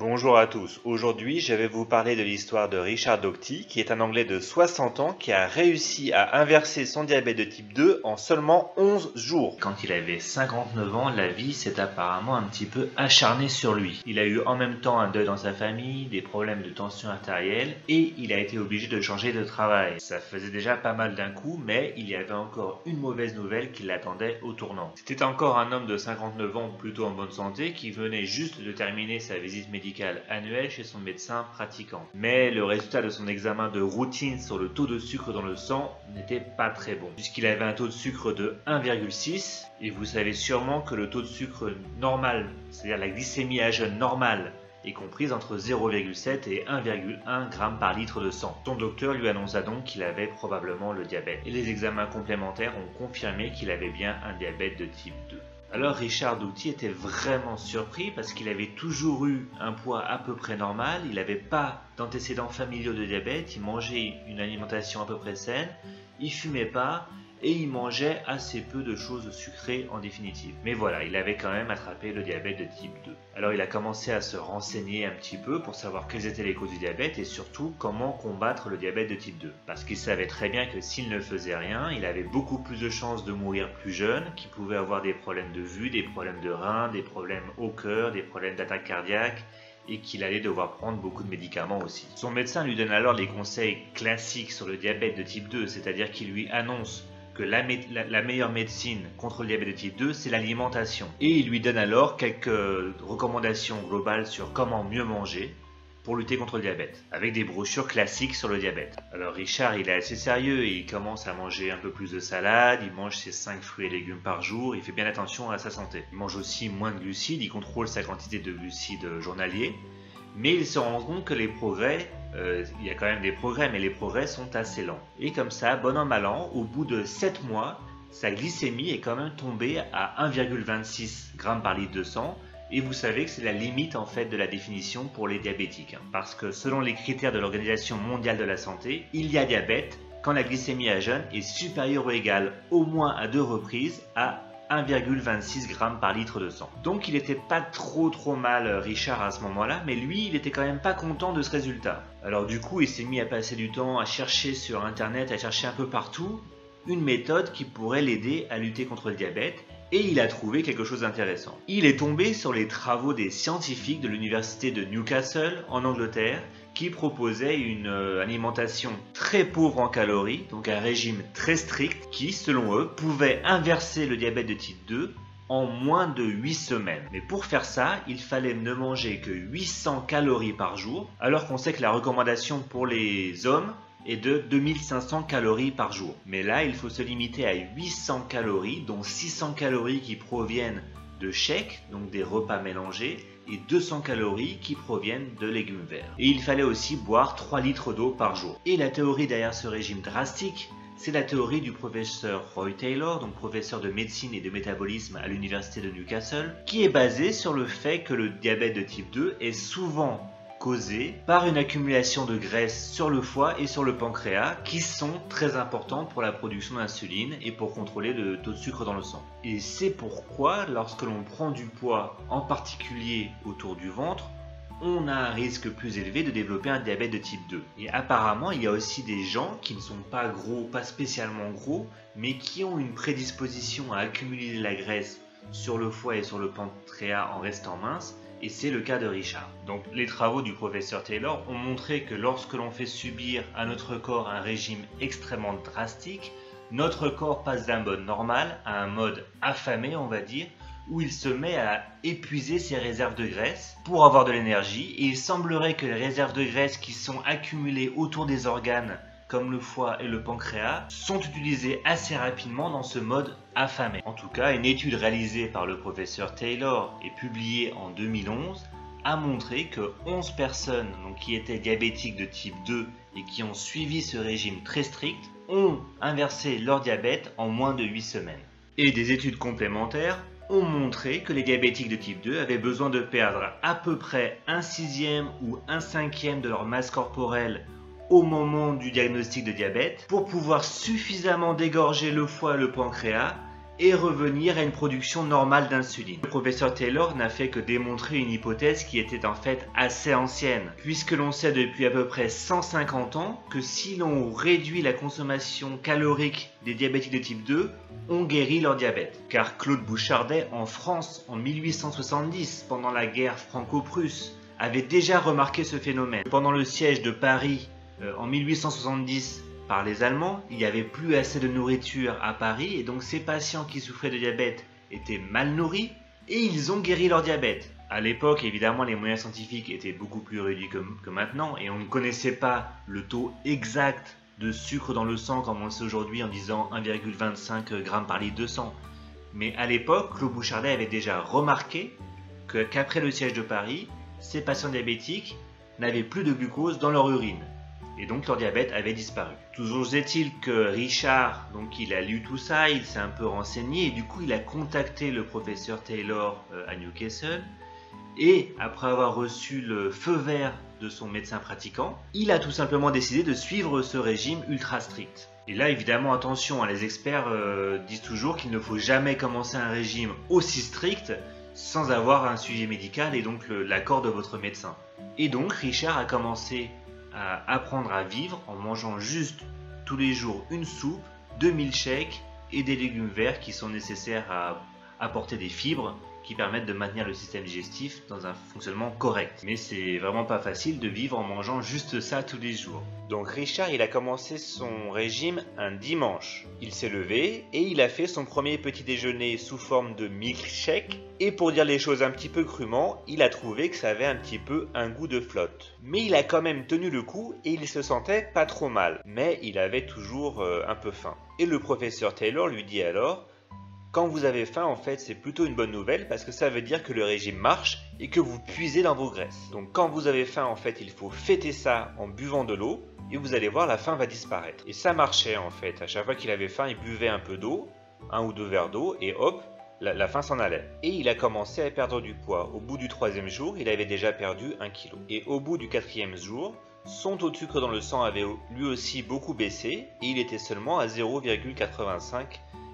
Bonjour à tous, aujourd'hui je vais vous parler de l'histoire de Richard Dougherty qui est un Anglais de 60 ans qui a réussi à inverser son diabète de type 2 en seulement 11 jours. Quand il avait 59 ans, la vie s'est apparemment un petit peu acharnée sur lui. Il a eu en même temps un deuil dans sa famille, des problèmes de tension artérielle et il a été obligé de changer de travail. Ça faisait déjà pas mal d'un coup, mais il y avait encore une mauvaise nouvelle qui l'attendait au tournant. C'était encore un homme de 59 ans plutôt en bonne santé qui venait juste de terminer sa visite médicale annuelle chez son médecin pratiquant. Mais le résultat de son examen de routine sur le taux de sucre dans le sang n'était pas très bon, puisqu'il avait un taux de sucre de 1,6 et vous savez sûrement que le taux de sucre normal, c'est-à-dire la glycémie à jeun normale, est comprise entre 0,7 et 1,1 g par litre de sang. Son docteur lui annonça donc qu'il avait probablement le diabète. Et les examens complémentaires ont confirmé qu'il avait bien un diabète de type 2. Alors Richard Dougherty était vraiment surpris parce qu'il avait toujours eu un poids à peu près normal, il n'avait pas d'antécédents familiaux de diabète, il mangeait une alimentation à peu près saine, il fumait pas et il mangeait assez peu de choses sucrées en définitive. Mais voilà, il avait quand même attrapé le diabète de type 2. Alors il a commencé à se renseigner un petit peu pour savoir quelles étaient les causes du diabète et surtout comment combattre le diabète de type 2. Parce qu'il savait très bien que s'il ne faisait rien, il avait beaucoup plus de chances de mourir plus jeune, qu'il pouvait avoir des problèmes de vue, des problèmes de reins, des problèmes au cœur, des problèmes d'attaque cardiaque, et qu'il allait devoir prendre beaucoup de médicaments aussi. Son médecin lui donne alors les conseils classiques sur le diabète de type 2, c'est-à-dire qu'il lui annonce que la meilleure médecine contre le diabète de type 2, c'est l'alimentation. Et il lui donne alors quelques recommandations globales sur comment mieux manger pour lutter contre le diabète, avec des brochures classiques sur le diabète. Alors Richard, il est assez sérieux et il commence à manger un peu plus de salade, il mange ses 5 fruits et légumes par jour, il fait bien attention à sa santé. Il mange aussi moins de glucides, il contrôle sa quantité de glucides journaliers, mais il se rend compte que les progrès, il y a quand même des progrès, mais les progrès sont assez lents. Et comme ça, bon an mal an, au bout de 7 mois, sa glycémie est quand même tombée à 1,26 g par litre de sang. Et vous savez que c'est la limite en fait de la définition pour les diabétiques. Parce que selon les critères de l'Organisation mondiale de la santé, il y a diabète quand la glycémie à jeun est supérieure ou égale au moins à 2 reprises à 1,26 g par litre de sang. Donc il n'était pas trop mal Richard à ce moment-là, mais lui il était quand même pas content de ce résultat. Alors du coup il s'est mis à passer du temps à chercher sur internet, à chercher un peu partout une méthode qui pourrait l'aider à lutter contre le diabète. Et il a trouvé quelque chose d'intéressant. Il est tombé sur les travaux des scientifiques de l'université de Newcastle en Angleterre qui proposaient une alimentation très pauvre en calories, donc un régime très strict qui, selon eux, pouvait inverser le diabète de type 2 en moins de 8 semaines. Mais pour faire ça, il fallait ne manger que 800 calories par jour, alors qu'on sait que la recommandation pour les hommes est de 2500 calories par jour. Mais là, il faut se limiter à 800 calories, dont 600 calories qui proviennent de shakes, donc des repas mélangés, et 200 calories qui proviennent de légumes verts. Et il fallait aussi boire 3 litres d'eau par jour. Et la théorie derrière ce régime drastique, c'est la théorie du professeur Roy Taylor, donc professeur de médecine et de métabolisme à l'université de Newcastle, qui est basée sur le fait que le diabète de type 2 est souvent causé par une accumulation de graisse sur le foie et sur le pancréas qui sont très importants pour la production d'insuline et pour contrôler le taux de sucre dans le sang. Et c'est pourquoi lorsque l'on prend du poids, en particulier autour du ventre, on a un risque plus élevé de développer un diabète de type 2. Et apparemment, il y a aussi des gens qui ne sont pas gros, pas spécialement gros, mais qui ont une prédisposition à accumuler la graisse sur le foie et sur le pancréas en restant mince. Et c'est le cas de Richard. Donc les travaux du professeur Taylor ont montré que lorsque l'on fait subir à notre corps un régime extrêmement drastique, notre corps passe d'un mode normal à un mode affamé, on va dire, où il se met à épuiser ses réserves de graisse pour avoir de l'énergie. Et il semblerait que les réserves de graisse qui sont accumulées autour des organes, comme le foie et le pancréas, sont utilisés assez rapidement dans ce mode affamé. En tout cas, une étude réalisée par le professeur Taylor et publiée en 2011 a montré que 11 personnes qui étaient diabétiques de type 2 et qui ont suivi ce régime très strict ont inversé leur diabète en moins de 8 semaines. Et des études complémentaires ont montré que les diabétiques de type 2 avaient besoin de perdre à peu près 1/6 ou 1/5 de leur masse corporelle au moment du diagnostic de diabète pour pouvoir suffisamment dégorger le foie et le pancréas et revenir à une production normale d'insuline. Le professeur Taylor n'a fait que démontrer une hypothèse qui était en fait assez ancienne, puisque l'on sait depuis à peu près 150 ans que si l'on réduit la consommation calorique des diabétiques de type 2, on guérit leur diabète. Car Claude Bouchardet, en France, en 1870, pendant la guerre franco-prusse, avait déjà remarqué ce phénomène. Pendant le siège de Paris, en 1870, par les Allemands, il n'y avait plus assez de nourriture à Paris et donc ces patients qui souffraient de diabète étaient mal nourris et ils ont guéri leur diabète. À l'époque, évidemment, les moyens scientifiques étaient beaucoup plus réduits que maintenant et on ne connaissait pas le taux exact de sucre dans le sang comme on le sait aujourd'hui en disant 1,25 g par litre de sang. Mais à l'époque, Claude Bouchardet avait déjà remarqué qu'après le siège de Paris, ces patients diabétiques n'avaient plus de glucose dans leur urine. Et donc leur diabète avait disparu. Toujours est-il que Richard, donc il a lu tout ça, il s'est un peu renseigné et du coup il a contacté le professeur Taylor à Newcastle et après avoir reçu le feu vert de son médecin pratiquant, il a tout simplement décidé de suivre ce régime ultra strict. Et là évidemment attention, les experts disent toujours qu'il ne faut jamais commencer un régime aussi strict sans avoir un suivi médical et donc l'accord de votre médecin. Et donc Richard a commencé à apprendre à vivre en mangeant juste tous les jours une soupe, 2 milkshakes et des légumes verts qui sont nécessaires à apporter des fibres qui permettent de maintenir le système digestif dans un fonctionnement correct. Mais c'est vraiment pas facile de vivre en mangeant juste ça tous les jours. Donc Richard, il a commencé son régime un dimanche. Il s'est levé et il a fait son premier petit déjeuner sous forme de milkshake. Et pour dire les choses un petit peu crûment, il a trouvé que ça avait un petit peu un goût de flotte. Mais il a quand même tenu le coup et il se sentait pas trop mal. Mais il avait toujours un peu faim. Et le professeur Taylor lui dit alors: quand vous avez faim, en fait, c'est plutôt une bonne nouvelle parce que ça veut dire que le régime marche et que vous puisez dans vos graisses. Donc quand vous avez faim, en fait, il faut fêter ça en buvant de l'eau et vous allez voir, la faim va disparaître. Et ça marchait en fait. À chaque fois qu'il avait faim, il buvait un peu d'eau, 1 ou 2 verres d'eau et hop, la faim s'en allait. Et il a commencé à perdre du poids. Au bout du 3e jour, il avait déjà perdu 1 kg. Et au bout du 4e jour, son taux de sucre dans le sang avait lui aussi beaucoup baissé et il était seulement à 0,85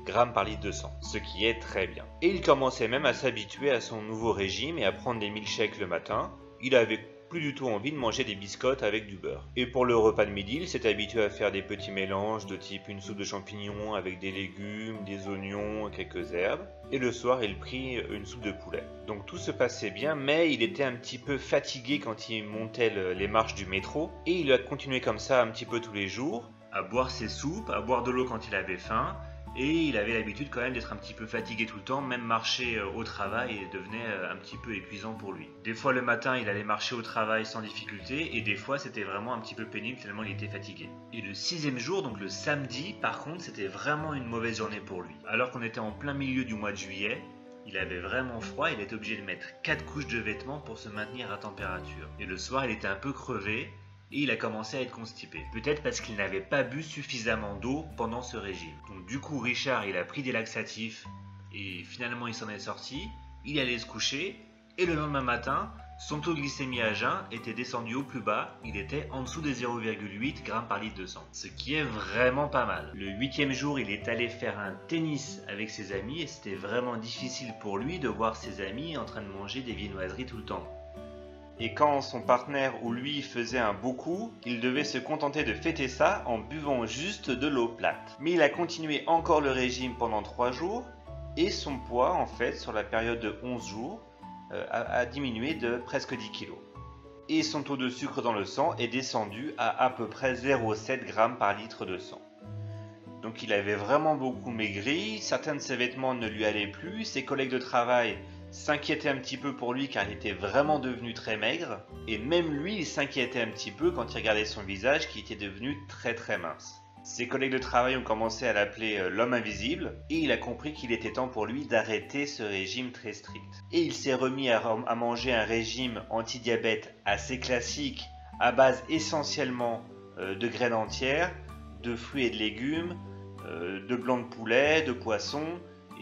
grammes par litre de sang, ce qui est très bien. Et il commençait même à s'habituer à son nouveau régime et à prendre des milkshakes le matin. Il avait plus du tout envie de manger des biscottes avec du beurre. Et pour le repas de midi, il s'est habitué à faire des petits mélanges de type une soupe de champignons avec des légumes, des oignons, quelques herbes. Et le soir, il prit une soupe de poulet. Donc tout se passait bien, mais il était un petit peu fatigué quand il montait les marches du métro. Et il a continué comme ça un petit peu tous les jours, À boire ses soupes, à boire de l'eau quand il avait faim. Et il avait l'habitude quand même d'être un petit peu fatigué tout le temps, même marcher au travail devenait un petit peu épuisant pour lui. Des fois le matin il allait marcher au travail sans difficulté et des fois c'était vraiment un petit peu pénible tellement il était fatigué. Et le 6e jour, donc le samedi, par contre c'était vraiment une mauvaise journée pour lui. Alors qu'on était en plein milieu du mois de juillet, il avait vraiment froid, il était obligé de mettre 4 couches de vêtements pour se maintenir à température. Et le soir il était un peu crevé. Et il a commencé à être constipé. Peut-être parce qu'il n'avait pas bu suffisamment d'eau pendant ce régime. Donc du coup Richard il a pris des laxatifs et finalement il s'en est sorti. Il allait se coucher et le lendemain matin son taux de glycémie à jeun était descendu au plus bas. Il était en dessous des 0,8 grammes par litre de sang. Ce qui est vraiment pas mal. Le 8e jour il est allé faire un tennis avec ses amis et c'était vraiment difficile pour lui de voir ses amis en train de manger des viennoiseries tout le temps. Et quand son partenaire ou lui faisait un beau coup, il devait se contenter de fêter ça en buvant juste de l'eau plate. Mais il a continué encore le régime pendant 3 jours et son poids, en fait, sur la période de 11 jours, a diminué de presque 10 kg. Et son taux de sucre dans le sang est descendu à peu près 0,7 g par litre de sang. Donc il avait vraiment beaucoup maigri, certains de ses vêtements ne lui allaient plus, ses collègues de travail s'inquiétait un petit peu pour lui car il était vraiment devenu très maigre et même lui il s'inquiétait un petit peu quand il regardait son visage qui était devenu très très mince. Ses collègues de travail ont commencé à l'appeler l'homme invisible et il a compris qu'il était temps pour lui d'arrêter ce régime très strict. Et il s'est remis à manger un régime anti-diabète assez classique à base essentiellement de graines entières, de fruits et de légumes, de blanc de poulet, de poisson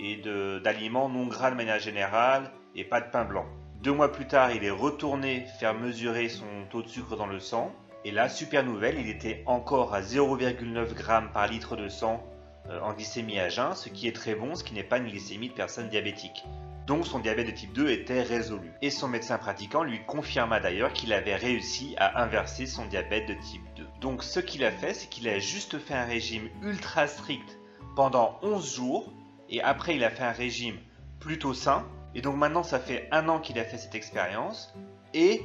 et d'aliments non gras de manière générale et pas de pain blanc. 2 mois plus tard, il est retourné faire mesurer son taux de sucre dans le sang et là, super nouvelle, il était encore à 0,9 g par litre de sang en glycémie à jeun, ce qui est très bon, ce qui n'est pas une glycémie de personne diabétique. Donc son diabète de type 2 était résolu. Et son médecin pratiquant lui confirma d'ailleurs qu'il avait réussi à inverser son diabète de type 2. Donc ce qu'il a fait, c'est qu'il a juste fait un régime ultra strict pendant 11 jours, et après il a fait un régime plutôt sain. Et donc maintenant ça fait 1 an qu'il a fait cette expérience, et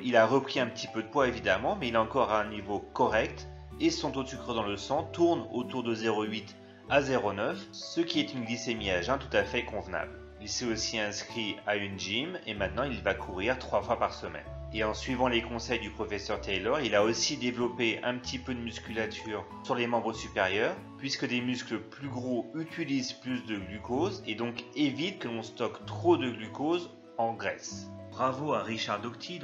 il a repris un petit peu de poids évidemment, mais il est encore à un niveau correct, et son taux de sucre dans le sang tourne autour de 0,8 à 0,9, ce qui est une glycémie à jeun tout à fait convenable. Il s'est aussi inscrit à une gym et maintenant il va courir 3 fois par semaine. Et en suivant les conseils du professeur Taylor, il a aussi développé un petit peu de musculature sur les membres supérieurs, puisque des muscles plus gros utilisent plus de glucose et donc évitent que l'on stocke trop de glucose en graisse. Bravo à Richard Doty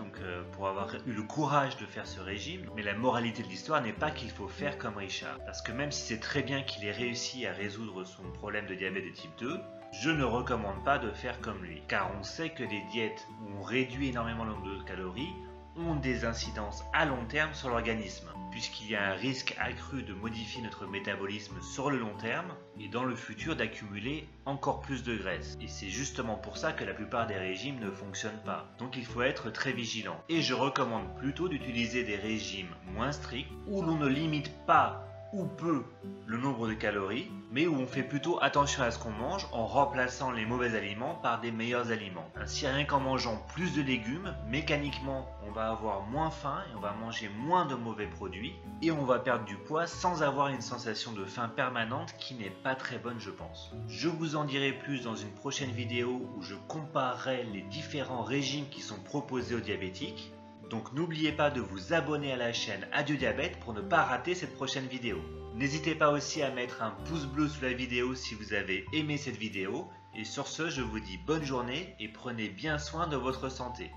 pour avoir eu le courage de faire ce régime, mais la moralité de l'histoire n'est pas qu'il faut faire comme Richard, parce que même si c'est très bien qu'il ait réussi à résoudre son problème de diabète de type 2, je ne recommande pas de faire comme lui, car on sait que les diètes où on réduit énormément le nombre de calories ont des incidences à long terme sur l'organisme, puisqu'il y a un risque accru de modifier notre métabolisme sur le long terme et dans le futur d'accumuler encore plus de graisse. Et c'est justement pour ça que la plupart des régimes ne fonctionnent pas. Donc il faut être très vigilant. Et je recommande plutôt d'utiliser des régimes moins stricts où l'on ne limite pas ou peu le nombre de calories, mais où on fait plutôt attention à ce qu'on mange en remplaçant les mauvais aliments par des meilleurs aliments. Ainsi, rien qu'en mangeant plus de légumes, mécaniquement on va avoir moins faim et on va manger moins de mauvais produits et on va perdre du poids sans avoir une sensation de faim permanente qui n'est pas très bonne, je pense. Je vous en dirai plus dans une prochaine vidéo où je comparerai les différents régimes qui sont proposés aux diabétiques. Donc n'oubliez pas de vous abonner à la chaîne Adieu Diabète pour ne pas rater cette prochaine vidéo. N'hésitez pas aussi à mettre un pouce bleu sous la vidéo si vous avez aimé cette vidéo. Et sur ce, je vous dis bonne journée et prenez bien soin de votre santé.